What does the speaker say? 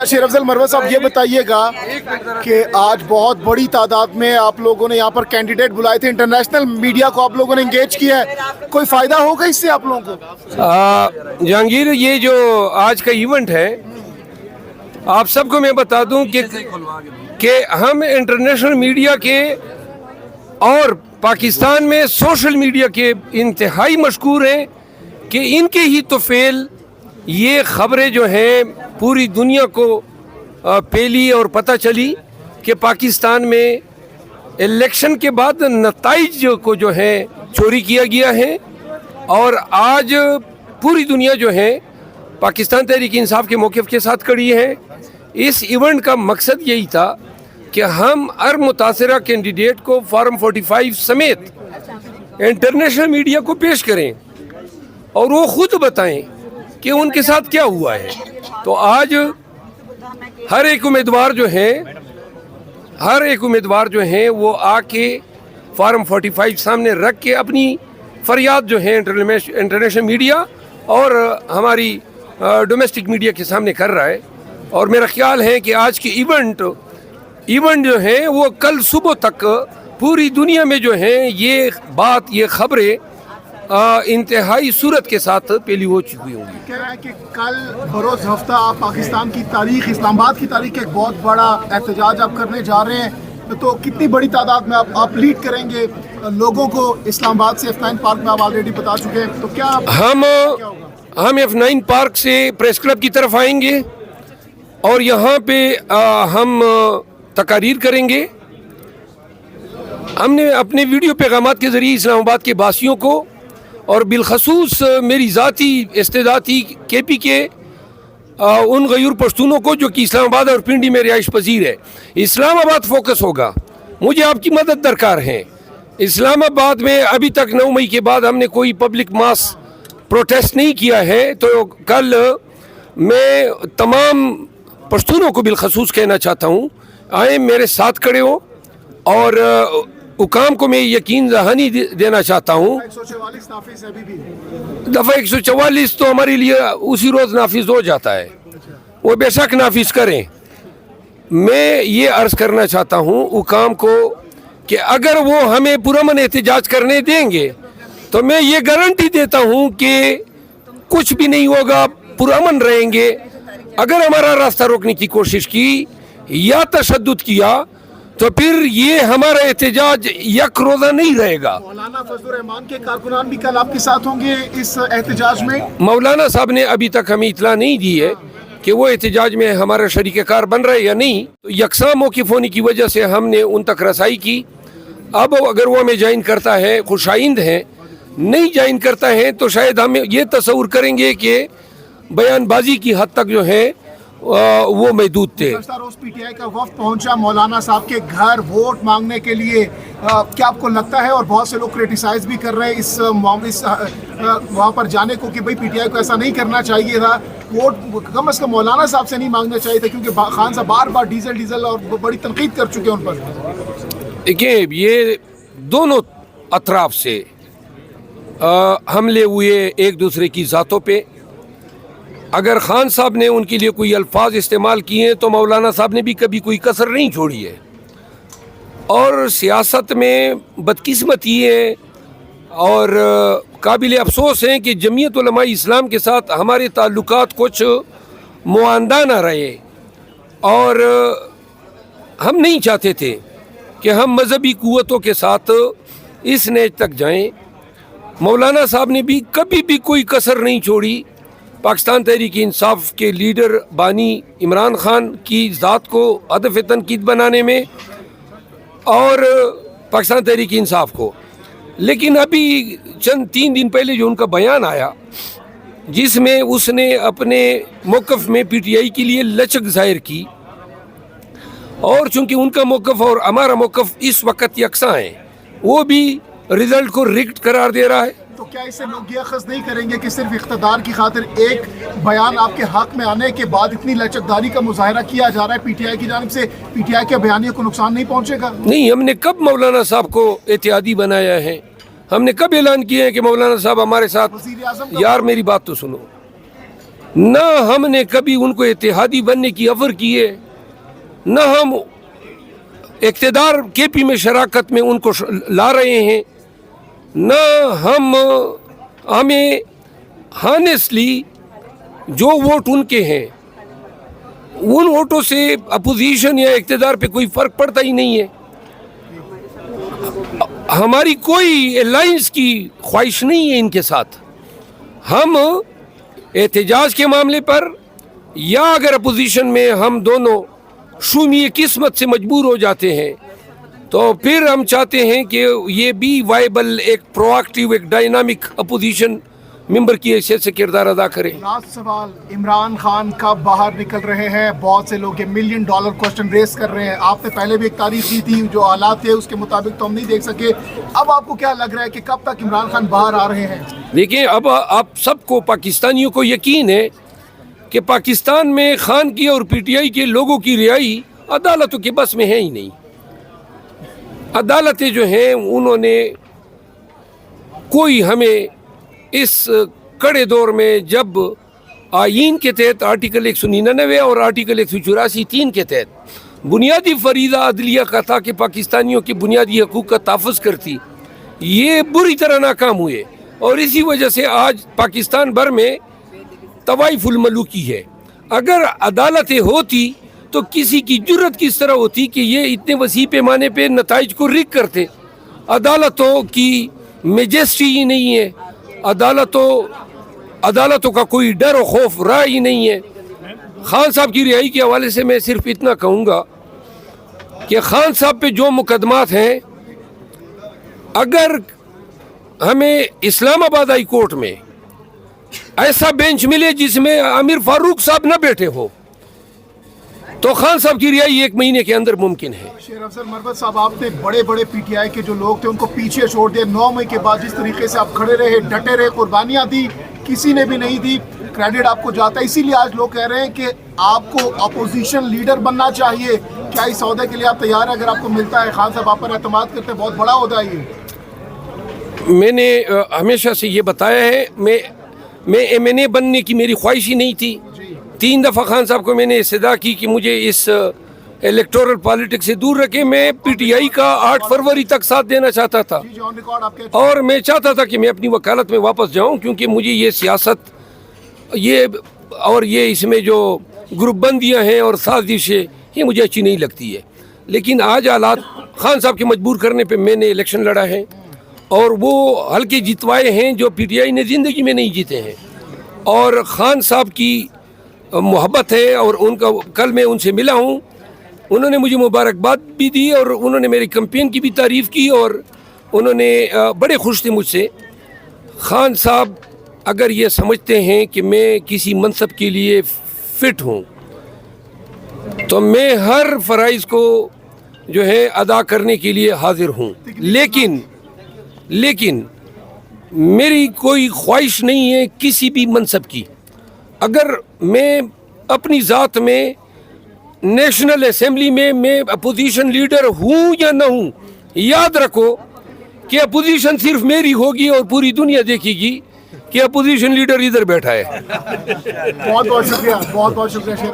शेर अफजल मरवत साहब, ये बताइएगा कि आज बहुत बड़ी तादाद में आप लोगों ने यहाँ पर कैंडिडेट बुलाए थे, इंटरनेशनल मीडिया को आप लोगों ने इंगेज किया है, कोई फ़ायदा होगा इससे आप लोगों को? जहांगीर, ये जो आज का इवेंट है, आप सबको मैं बता दूं कि हम इंटरनेशनल मीडिया के और पाकिस्तान में सोशल मीडिया के इंतहाई मशहूर हैं कि इनके ही तो फेल ये खबरें जो हैं पूरी दुनिया को फैली और पता चली कि पाकिस्तान में इलेक्शन के बाद नताइज को जो है चोरी किया गया है। और आज पूरी दुनिया जो है पाकिस्तान तहरीक इंसाफ के मौक़िफ़ के साथ खड़ी है। इस इवेंट का मकसद यही था कि हम हर मुतासरा कैंडिडेट को फॉर्म 45 समेत इंटरनेशनल मीडिया को पेश करें और वो खुद बताएं कि उनके साथ क्या हुआ है। तो आज हर एक उम्मीदवार जो हैं वो आके फॉर्म 45 सामने रख के अपनी फरियाद जो है इंटरनेशनल मीडिया और हमारी डोमेस्टिक मीडिया के सामने कर रहा है। और मेरा ख्याल है कि आज की इवेंट जो है वो कल सुबह तक पूरी दुनिया में जो है ये खबरें इंतहाई सूरत के साथ पहली हो चुकी होंगी। कह रहे हैं कि कल बरोज़ हफ्ता आप पाकिस्तान की तारीख, इस्लामाबाद की तारीख एक बहुत बड़ा एहतजाज आप करने जा रहे हैं, तो कितनी बड़ी तादाद में आप लीड करेंगे लोगों को इस्लामाबाद से F9 पार्क में? आप ऑलरेडी बता चुके हैं, तो क्या हम F9 पार्क से प्रेस क्लब की तरफ आएंगे और यहाँ पे हम तकारीर करेंगे। हमने अपने वीडियो पैगामात के ज़रिए इस्लामाबाद के बासियों को और बिलखसूस मेरी ज़ाती इस्तेदाती KP के उन गयूर पश्तूनों को जो कि इस्लामाबाद और पिंडी में रिहाइश पजीर है, इस्लामाबाद फोकस होगा। मुझे आपकी मदद दरकार है। इस्लामाबाद में अभी तक 9 मई के बाद हमने कोई पब्लिक मास प्रोटेस्ट नहीं किया है, तो कल मैं तमाम पश्तूनों को बिलखसूस कहना चाहता हूँ, आए मेरे साथ खड़े हो। और हुकाम को मैं यकीन दहानी देना चाहता हूँ। 144 नाफिज अभी भी दफ़ा 144 तो हमारे लिए उसी रोज़ नाफिज हो जाता है, वो बेशक नाफिज करें। मैं ये अर्ज़ करना चाहता हूँ हुकाम को कि अगर वो हमें पुरअमन एहतजाज करने देंगे तो मैं ये गारंटी देता हूँ कि कुछ भी नहीं होगा, पुरअमन रहेंगे। अगर हमारा रास्ता रोकने की कोशिश की या तशद्दुद किया तो फिर ये हमारा एहतजाज एक रोज़ा नहीं रहेगा। मौलाना फजलुर रहमान के कारकुनान भी कल आपके साथ होंगे इस एहतजाज में? मौलाना साहब ने अभी तक हमें इतला नहीं दी है कि वो एहतजाज में हमारा शरीक कार बन रहे या नहीं। तो यकसा मौक़िफ़ होने की वजह से हमने उन तक रसाई की। अब अगर वो हमें ज्वाइन करता है खुशाइंद है, नहीं ज्वाइन करता है तो शायद हम ये तस्वुर करेंगे कि बयानबाजी की हद तक जो है वो महदूद थे। रोज PTI का वफ्द पहुंचा मौलाना साहब के घर वोट मांगने के लिए, क्या आपको लगता है, और बहुत से लोग क्रिटिसाइज भी कर रहे हैं वहाँ पर जाने को कि भाई PTI को ऐसा नहीं करना चाहिए था, वोट कम से कम मौलाना साहब से नहीं मांगना चाहिए था, क्योंकि खान साहब बार बार डीजल और बड़ी तनकीद कर चुके हैं उन पर। देखिए, ये दोनों अतराफ से हमले हुए एक दूसरे की ज़ातों पे। अगर खान साहब ने उनके लिए कोई अल्फाज इस्तेमाल किए हैं तो मौलाना साहब ने भी कभी कोई कसर नहीं छोड़ी है। और सियासत में बदकिस्मती है और काबिल अफसोस हैं कि जमीयत उलमा इस्लाम के साथ हमारे ताल्लुकात कुछ मुआंदा ना रहे। और हम नहीं चाहते थे कि हम मजहबी क़ुव्वतों के साथ इस नेज तक जाएं। मौलाना साहब ने भी कभी भी कोई कसर नहीं छोड़ी पाकिस्तान तहरीक इंसाफ के लीडर बानी इमरान खान की ज़ात को हदफ तनकीद बनाने में और पाकिस्तान तहरीक इंसाफ को। लेकिन अभी चंद 3 दिन पहले जो उनका बयान आया जिसमें उसने अपने मौक़िफ़ में PTI के लिए लचक ज़ाहिर की, और चूँकि उनका मौक़िफ़ और हमारा मौक़िफ़ इस वक्त यकसा है, वो भी रिज़ल्ट को रिग्ड करार दे रहा है। तो क्या इससे लोग ये अखज़ नहीं करेंगे कि सिर्फ इख्तिदार की खातिर एक बयान आपके हक में आने के बाद इतनी लचकदारी का मुजाहरा किया जा रहा है PTI की जानिब से, PTI के बयानियों को नुकसान नहीं पहुँचेगा? नहीं, हमने कब मौलाना साहब को एहतियाती बनाया है? हमने कब ऐलान किया है कि मौलाना साहब हमारे साथ? यार मेरी बात तो सुनो, نہ ہم نے کبھی ان کو اتحادی بننے کی آفر کی ہے، نہ ہم اقتدار کے پی میں شراکت میں ان کو لا رہے ہیں، نہ ہمیں ہانیسٹلی جو ووٹ ان کے ہیں ان ووٹوں سے اپوزیشن یا اقتدار پہ کوئی فرق پڑتا ہی نہیں ہے۔ ہماری کوئی الائنس کی خواہش نہیں ہے ان کے ساتھ۔ ہم احتجاج کے معاملے پر یا اگر اپوزیشن میں ہم دونوں شومی قسمت سے مجبور ہو جاتے ہیں تو پھر ہم چاہتے ہیں کہ یہ بھی وائبل ایک پرو ایکٹیو ایک ڈائنامک اپوزیشن ممبر کی حیثیت سے کردار ادا کرے۔ لاسٹ سوال، عمران خان کب باہر نکل رہے ہیں؟ بہت سے لوگ یہ $1 ملین کوسچن ریز کر رہے ہیں۔ آپ نے پہلے بھی ایک تاریخ دی تھی، جو حالات تھے اس کے مطابق تو ہم نہیں دیکھ سکے۔ اب آپ کو کیا لگ رہا ہے کہ کب تک عمران خان باہر آ رہے ہیں؟ دیکھیں، اب آپ سب کو پاکستانیوں کو یقین ہے کہ پاکستان میں خان کی اور پی ٹی آئی کے لوگوں کی رہائی عدالتوں کے بس میں ہے ہی نہیں۔ عدالتیں جو ہیں انہوں نے کوئی ہمیں اس کڑے دور میں، جب آئین کے تحت آرٹیکل 199 اور آرٹیکل 184 3 کے تحت بنیادی فریضہ عدلیہ کا تھا کہ پاکستانیوں کے بنیادی حقوق کا تحفظ کرتی، یہ بری طرح ناکام ہوئے، اور اسی وجہ سے آج پاکستان بھر میں طوائف الملوکی ہے۔ اگر عدالتیں ہوتی تو کسی کی جرت کس طرح ہوتی کہ یہ اتنے وسیع پیمانے پہ نتائج کو ریگ کرتے؟ عدالتوں کی میجسٹی ہی نہیں ہے، عدالتوں کا کوئی ڈر و خوف رہا ہی نہیں ہے۔ خان صاحب کی رہائی کے حوالے سے میں صرف اتنا کہوں گا کہ خان صاحب پہ جو مقدمات ہیں، اگر ہمیں اسلام آباد ہائی کورٹ میں ایسا بینچ ملے جس میں امیر فاروق صاحب نہ بیٹھے ہو تو خان صاحب کی رہائی 1 مہینے کے اندر ممکن ہے۔ شیر افضل مربت صاحب، آپ نے بڑے بڑے پی ٹی آئی کے جو لوگ تھے ان کو پیچھے چھوڑ دیا۔ 9 مئی کے بعد جس طریقے سے آپ کھڑے رہے، ڈٹے رہے، قربانیاں دی، کسی نے بھی نہیں دی، کریڈٹ آپ کو جاتا ہے۔ اسی لیے آج لوگ کہہ رہے ہیں کہ آپ کو اپوزیشن لیڈر بننا چاہیے۔ کیا اس عہدے کے لیے آپ تیار ہیں اگر آپ کو ملتا ہے؟ خان صاحب آپ پر اعتماد کرتے ہیں، بہت بڑا عہدہ ہے یہ۔ میں نے ہمیشہ سے یہ بتایا ہے، میں ایم این اے بننے کی میری خواہش ہی نہیں تھی۔ 3 دفعہ خان صاحب کو میں نے استدعا کی کہ مجھے اس الیکٹورل پالیٹکس سے دور رکھے۔ میں پی ٹی آئی کا 8 فروری تک ساتھ دینا چاہتا تھا، آن ریکارڈ آپ کہتے ہیں۔ اور میں چاہتا تھا کہ میں اپنی وکالت میں واپس جاؤں، کیونکہ مجھے یہ سیاست یہ اس میں جو گروپ بندیاں ہیں اور سازشیں، یہ مجھے اچھی نہیں لگتی ہے۔ لیکن آج حالات خان صاحب کے مجبور کرنے پہ میں نے الیکشن لڑا ہے، اور وہ حلقے جتوائے ہیں جو پی ٹی آئی نے زندگی میں نہیں جیتے ہیں، اور خان صاحب کی محبت ہے، اور ان کا کل میں ان سے ملا ہوں، انہوں نے مجھے مبارکباد بھی دی، اور انہوں نے میری کمپین کی بھی تعریف کی، اور انہوں نے بڑے خوش تھے مجھ سے۔ خان صاحب اگر یہ سمجھتے ہیں کہ میں کسی منصب کے لیے فٹ ہوں تو میں ہر فرائض کو جو ہے ادا کرنے کے لیے حاضر ہوں، لیکن میری کوئی خواہش نہیں ہے کسی بھی منصب کی۔ اگر میں اپنی ذات میں نیشنل اسمبلی میں اپوزیشن لیڈر ہوں یا نہ ہوں، یاد رکھو کہ اپوزیشن صرف میری ہوگی، اور پوری دنیا دیکھے گی کہ اپوزیشن لیڈر ادھر بیٹھا ہے۔ بہت بہت شکریہ، بہت بہت شکریہ شیر۔